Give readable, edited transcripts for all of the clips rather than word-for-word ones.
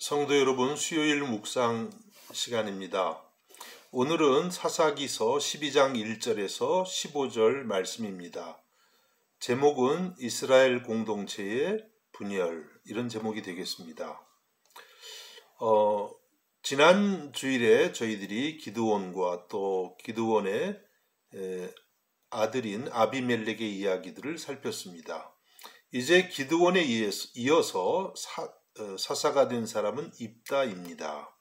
성도 여러분, 수요일 묵상 시간입니다. 오늘은 사사기서 12장 1절에서 15절 말씀입니다. 제목은 이스라엘 공동체의 분열, 이런 제목이 되겠습니다. 지난 주일에 저희들이 기드온과 또 기드온의 아들인 아비멜렉의 이야기들을 살폈습니다. 이제 기드온에 이어서 사사가 된 사람은 입다입니다.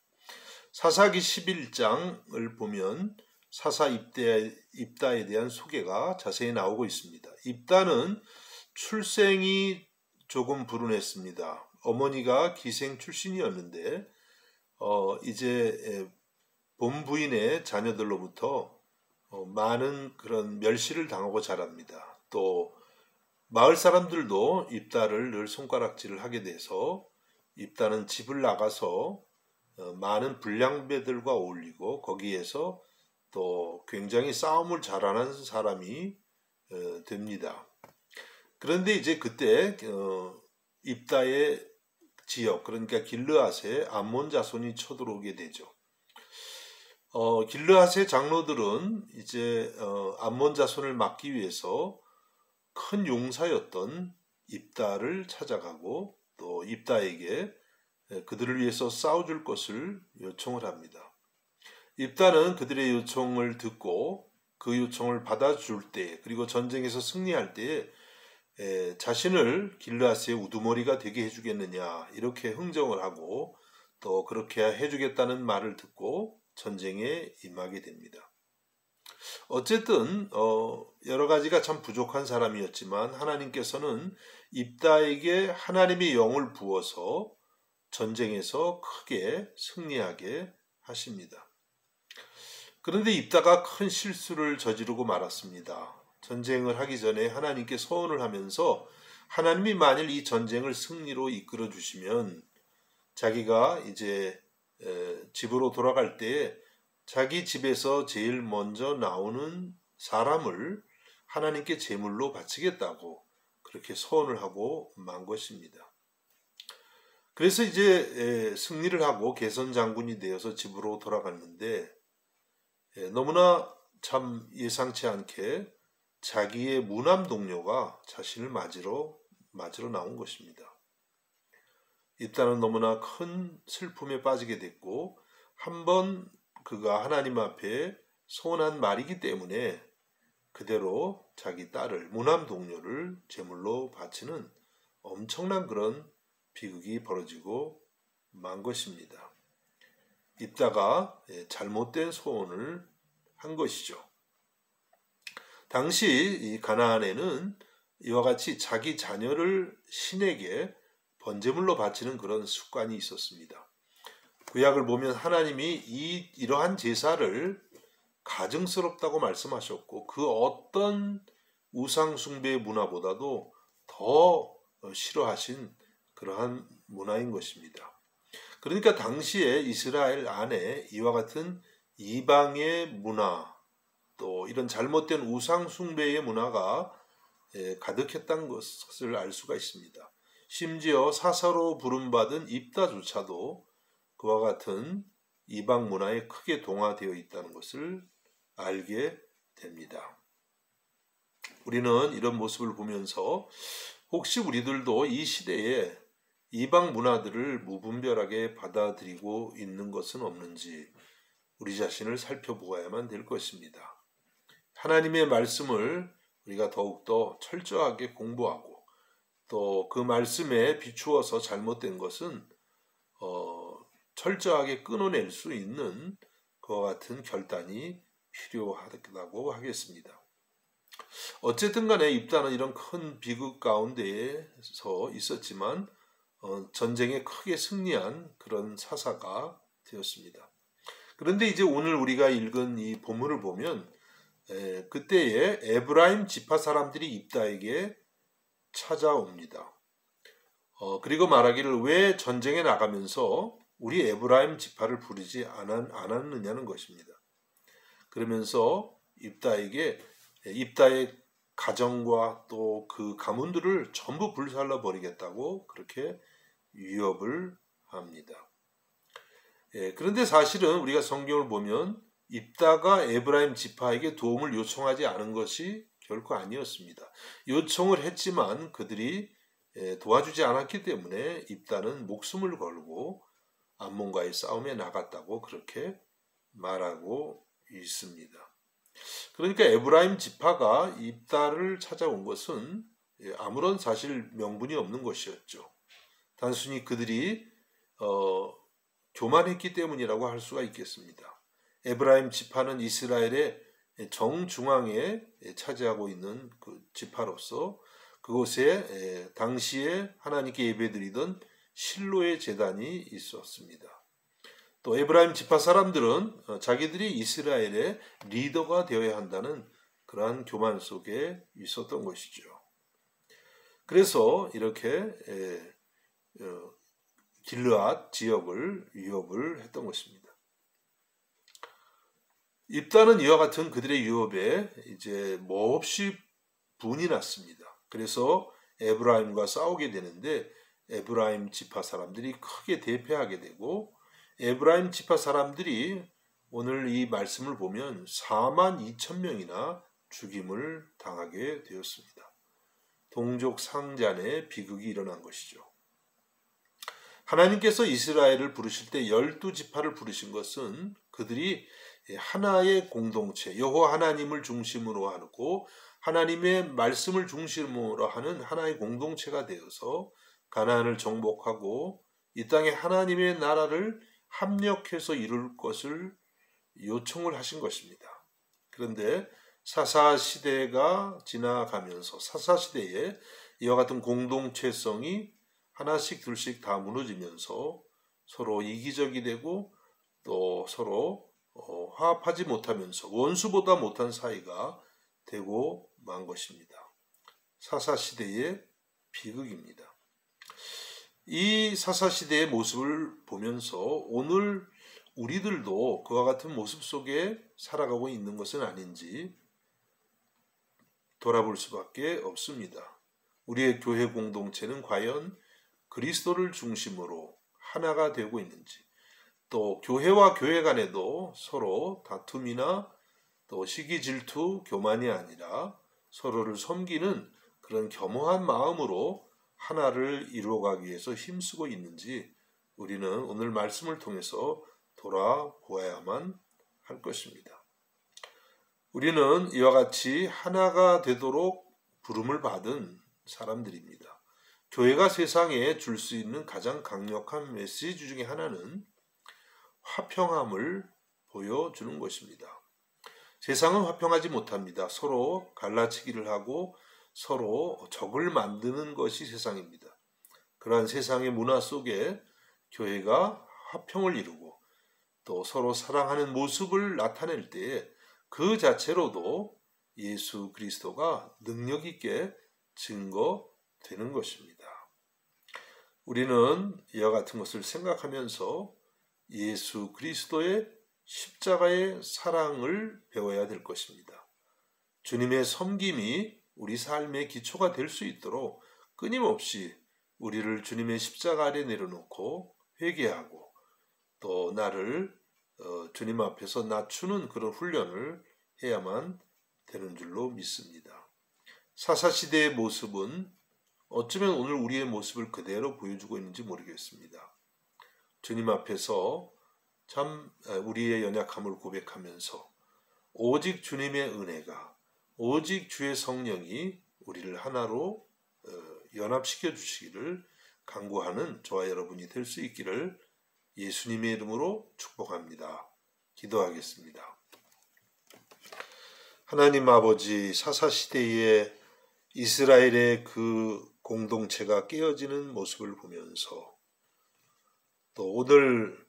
사사기 11장을 보면 사사 입다에 대한 소개가 자세히 나오고 있습니다. 입다는 출생이 조금 불운했습니다. 어머니가 기생 출신이었는데 이제 본부인의 자녀들로부터 많은 그런 멸시를 당하고 자랍니다. 또 마을 사람들도 입다를 늘 손가락질을 하게 돼서 입다는 집을 나가서 많은 불량배들과 어울리고 거기에서 또 굉장히 싸움을 잘하는 사람이 됩니다. 그런데 이제 그때 입다의 지역, 그러니까 길르앗에 암몬 자손이 쳐들어오게 되죠. 길르앗의 장로들은 이제 암몬 자손을 막기 위해서 큰 용사였던 입다를 찾아가고 또 입다에게 그들을 위해서 싸워줄 것을 요청을 합니다. 입다는 그들의 요청을 듣고 그 요청을 받아줄 때, 그리고 전쟁에서 승리할 때에 자신을 길르앗의 우두머리가 되게 해주겠느냐 이렇게 흥정을 하고 또 그렇게 해주겠다는 말을 듣고 전쟁에 임하게 됩니다. 어쨌든 여러 가지가 참 부족한 사람이었지만 하나님께서는 입다에게 하나님의 영을 부어서 전쟁에서 크게 승리하게 하십니다. 그런데 입다가 큰 실수를 저지르고 말았습니다. 전쟁을 하기 전에 하나님께 서원을 하면서 하나님이 만일 이 전쟁을 승리로 이끌어 주시면 자기가 이제 집으로 돌아갈 때 자기 집에서 제일 먼저 나오는 사람을 하나님께 제물로 바치겠다고 그렇게 서원을 하고 만 것입니다. 그래서 이제 승리를 하고 개선 장군이 되어서 집으로 돌아갔는데 너무나 참 예상치 않게 자기의 무남 동료가 자신을 맞으러 나온 것입니다. 입다는 너무나 큰 슬픔에 빠지게 됐고 한번 그가 하나님 앞에 소원한 말이기 때문에 그대로 자기 딸을, 무남 동료를 제물로 바치는 엄청난 그런 비극이 벌어지고 만 것입니다. 입다가 잘못된 소원을 한 것이죠. 당시 이 가나안에는 이와 같이 자기 자녀를 신에게 번제물로 바치는 그런 습관이 있었습니다. 구약을 보면 하나님이 이러한 제사를 가증스럽다고 말씀하셨고 그 어떤 우상 숭배의 문화보다도 더 싫어하신 그러한 문화인 것입니다. 그러니까 당시에 이스라엘 안에 이와 같은 이방의 문화, 또 이런 잘못된 우상 숭배의 문화가 가득했다는 것을 알 수가 있습니다. 심지어 사사로 부름받은 입다조차도 그와 같은 이방 문화에 크게 동화되어 있다는 것을 알게 됩니다. 우리는 이런 모습을 보면서 혹시 우리들도 이 시대에 이방 문화들을 무분별하게 받아들이고 있는 것은 없는지 우리 자신을 살펴보아야만 될 것입니다. 하나님의 말씀을 우리가 더욱더 철저하게 공부하고 또 그 말씀에 비추어서 잘못된 것은 철저하게 끊어낼 수 있는 그와 같은 결단이 필요하다고 하겠습니다. 어쨌든 간에 입다는 이런 큰 비극 가운데에서 있었지만 전쟁에 크게 승리한 그런 사사가 되었습니다. 그런데 이제 오늘 우리가 읽은 이 본문을 보면 그때에 에브라임 지파 사람들이 입다에게 찾아옵니다. 그리고 말하기를 왜 전쟁에 나가면서 우리 에브라임 지파를 부르지 않았느냐는 것입니다. 그러면서 입다의 가정과 또 그 가문들을 전부 불살라 버리겠다고 그렇게 위협을 합니다. 그런데 사실은 우리가 성경을 보면 입다가 에브라임 지파에게 도움을 요청하지 않은 것이 결코 아니었습니다. 요청을 했지만 그들이 도와주지 않았기 때문에 입다는 목숨을 걸고 암몬과의 싸움에 나갔다고 그렇게 말하고 있습니다. 그러니까 에브라임 지파가 입다를 찾아온 것은 아무런 사실 명분이 없는 것이었죠. 단순히 그들이 교만했기 때문이라고 할 수가 있겠습니다. 에브라임 지파는 이스라엘의 정중앙에 차지하고 있는 그 지파로서 그곳에 당시에 하나님께 예배드리던 실로의 제단이 있었습니다. 또 에브라임 지파 사람들은 자기들이 이스라엘의 리더가 되어야 한다는 그러한 교만 속에 있었던 것이죠. 그래서 이렇게 길르앗 지역을 위협을 했던 것입니다. 입다는 이와 같은 그들의 유업에 이제 몹시 분이 났습니다. 그래서 에브라임과 싸우게 되는데 에브라임 지파 사람들이 크게 대패하게 되고 에브라임 지파 사람들이 오늘 이 말씀을 보면 42,000명이나 죽임을 당하게 되었습니다. 동족 상잔의 비극이 일어난 것이죠. 하나님께서 이스라엘을 부르실 때 12지파를 부르신 것은 그들이 하나의 공동체, 여호와 하나님을 중심으로 하고 하나님의 말씀을 중심으로 하는 하나의 공동체가 되어서 가나안을 정복하고 이 땅에 하나님의 나라를 합력해서 이룰 것을 요청을 하신 것입니다. 그런데 사사시대가 지나가면서 사사시대에 이와 같은 공동체성이 하나씩 둘씩 다 무너지면서 서로 이기적이 되고 또 서로 화합하지 못하면서 원수보다 못한 사이가 되고 만 것입니다. 사사시대의 비극입니다. 이 사사시대의 모습을 보면서 오늘 우리들도 그와 같은 모습 속에 살아가고 있는 것은 아닌지 돌아볼 수밖에 없습니다. 우리의 교회 공동체는 과연 그리스도를 중심으로 하나가 되고 있는지, 또 교회와 교회 간에도 서로 다툼이나 또 시기 질투, 교만이 아니라 서로를 섬기는 그런 겸허한 마음으로 하나를 이루어가기 위해서 힘쓰고 있는지 우리는 오늘 말씀을 통해서 돌아보아야만 할 것입니다. 우리는 이와 같이 하나가 되도록 부름을 받은 사람들입니다. 교회가 세상에 줄 수 있는 가장 강력한 메시지 중에 하나는 화평함을 보여주는 것입니다. 세상은 화평하지 못합니다. 서로 갈라치기를 하고 서로 적을 만드는 것이 세상입니다. 그러한 세상의 문화 속에 교회가 화평을 이루고 또 서로 사랑하는 모습을 나타낼 때에 그 자체로도 예수 그리스도가 능력 있게 증거되는 것입니다. 우리는 이와 같은 것을 생각하면서 예수 그리스도의 십자가의 사랑을 배워야 될 것입니다. 주님의 섬김이 우리 삶의 기초가 될 수 있도록 끊임없이 우리를 주님의 십자가 아래 내려놓고 회개하고 또 나를 주님 앞에서 낮추는 그런 훈련을 해야만 되는 줄로 믿습니다. 사사시대의 모습은 어쩌면 오늘 우리의 모습을 그대로 보여주고 있는지 모르겠습니다. 주님 앞에서 참 우리의 연약함을 고백하면서 오직 주님의 은혜가, 오직 주의 성령이 우리를 하나로 연합시켜 주시기를 간구하는 저와 여러분이 될 수 있기를 예수님의 이름으로 축복합니다. 기도하겠습니다. 하나님 아버지, 사사시대에 이스라엘의 그 공동체가 깨어지는 모습을 보면서 또 오늘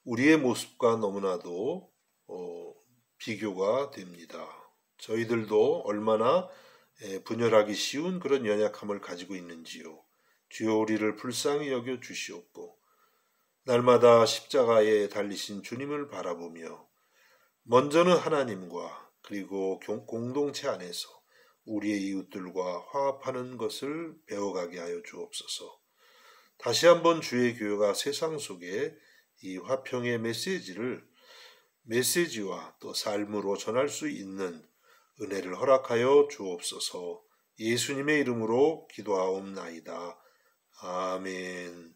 우리의 모습과 너무나도 비교가 됩니다. 저희들도 얼마나 분열하기 쉬운 그런 연약함을 가지고 있는지요. 주여 우리를 불쌍히 여겨 주시옵고 날마다 십자가에 달리신 주님을 바라보며 먼저는 하나님과 그리고 공동체 안에서 우리의 이웃들과 화합하는 것을 배워가게 하여 주옵소서. 다시 한번 주의 교회가 세상 속에 이 화평의 메시지와 또 삶으로 전할 수 있는 은혜를 허락하여 주옵소서. 예수님의 이름으로 기도하옵나이다. 아멘.